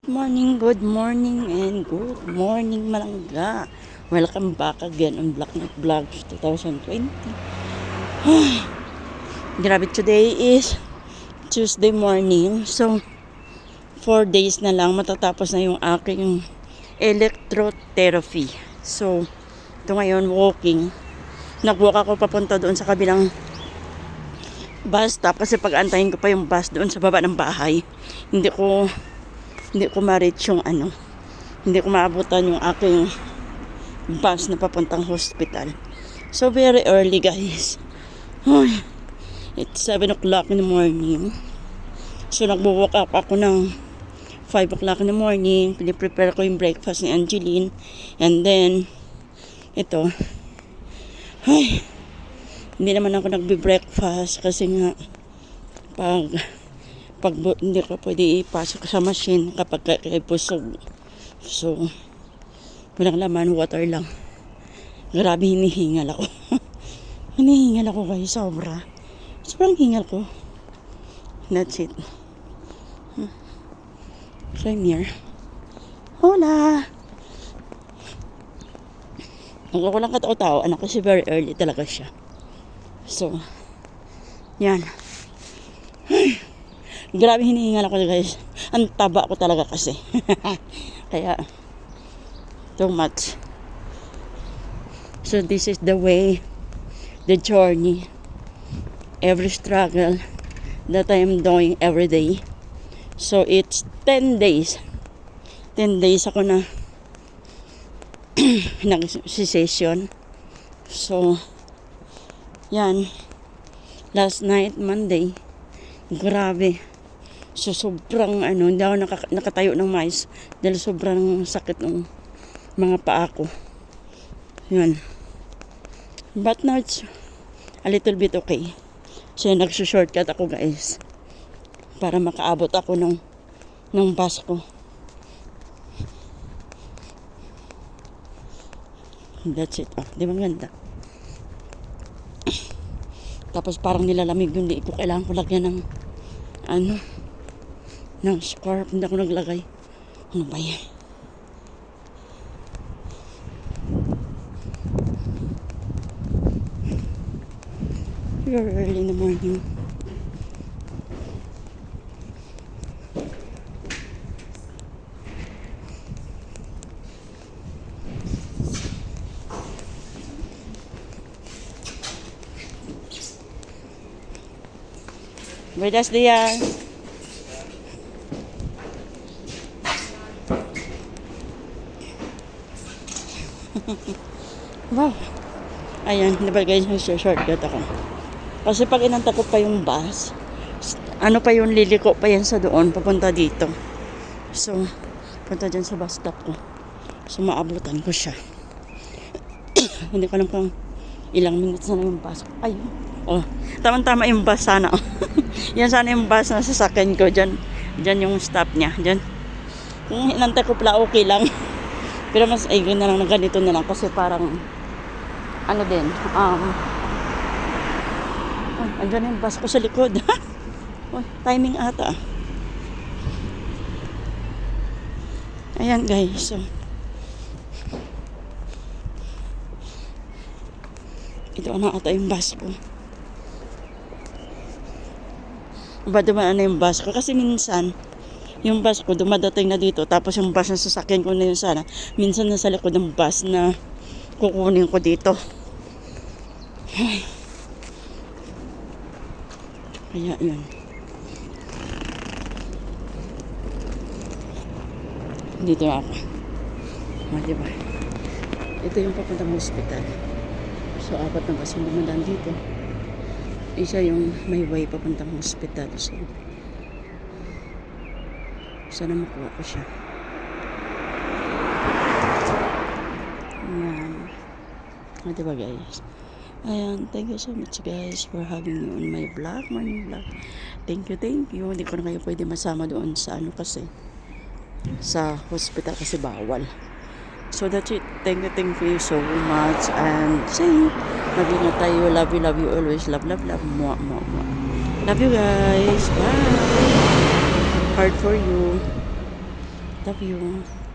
Good morning, and good morning malangga. Welcome back again on Black Knight Vlogs 2020. Grabe, today is Tuesday morning. So, 4 days na lang matatapos na yung aking electrotherapy. So, ito ngayon walking. Nag-walk ako papunta doon sa kabilang bus stop kasi pag-antayin ko pa yung bus doon sa baba ng bahay. Hindi ko ma-reach yung hindi ko maabutan yung aking bus na papuntang hospital. So very early, guys. It's 7 o'clock in the morning. So nagwo-walk up ako ng 5 o'clock in the morning. Piniprepare ko yung breakfast ni Angeline. And then ito, hindi naman ako nagbe-breakfast kasi nga pag hindi ko pwede ipasok sa machine kapag kay pusog. So, walang laman, water lang. Grabe, hinihingal ako. Hinihingal ako, guys, sobra. Sobrang hingal ko. That's it. So, I'm here. Hola! Ako lang katao-tao, anak kasi very early talaga siya. So, yan. Grabe, hinihingal ako, guys. Ang taba ko talaga kasi. Kaya, too much. So, this is the way, the journey, every struggle that I am doing every day. So, it's 10 days. 10 days ako na nag-session. So, yan. Last night, Monday, grabe. So, sobrang hindi ako nakatayo ng mais dahil sobrang sakit ng mga paa ko. Yan. But now it's a little bit okay. So, nagsushortcut ako, guys, para makaabot ako ng bus ko. That's it. Di ba ganda? Tapos parang nilalamig yung liig ko. Kailangan ko lagyan ng ng scarf. Hindi ako naglagay. Ano ba yan? Very early in the morning. Buenos días. Wow. Ayan, diba, guys, shortcut ako. Kasi pag inanta ko pa yung bus, liliko pa yan sa doon, papunta dito. So, punta dyan sa bus stop ko. So, maabutan ko siya. Hindi ko alam kung ilang minutes na yung bus. Ayun. Oh, tama-tama yung bus sana. Yan sana yung bus na sasakyan ko. Diyan yung stop niya. Diyan. Kung inantay ko pala, okay lang. Pero mas ayun na lang, ganito na lang. Kasi parang, andyan yung bus ko sa likod. Timing ata. Ayan, guys. So, ito na ata yung bus ko. Ba dumaan na yung bus ko? Kasi minsan, yung bus ko dumadating na dito. Tapos yung bus na sasakyan ko na yun sana. Minsan nasa likod ng bus na kukunin ko dito. Kaya yun. Dito na ako. Diba? Ito yung papuntang hospital. So, 4 na bus yung dumadaan dito. Isa yung may way papuntang hospital. So, sana makuha ko siya. Ayan. Diba, guys? Ayan. Thank you so much, guys, for having me on my vlog, morning vlog. Thank you. Hindi ko na kayo pwede masama doon sa kasi sa hospital kasi bawal. So that's it. Thank you so much. And say, mag-ingat tayo. Love you always. Love. Mwah. Love you, guys. Bye. Heart for you. the view.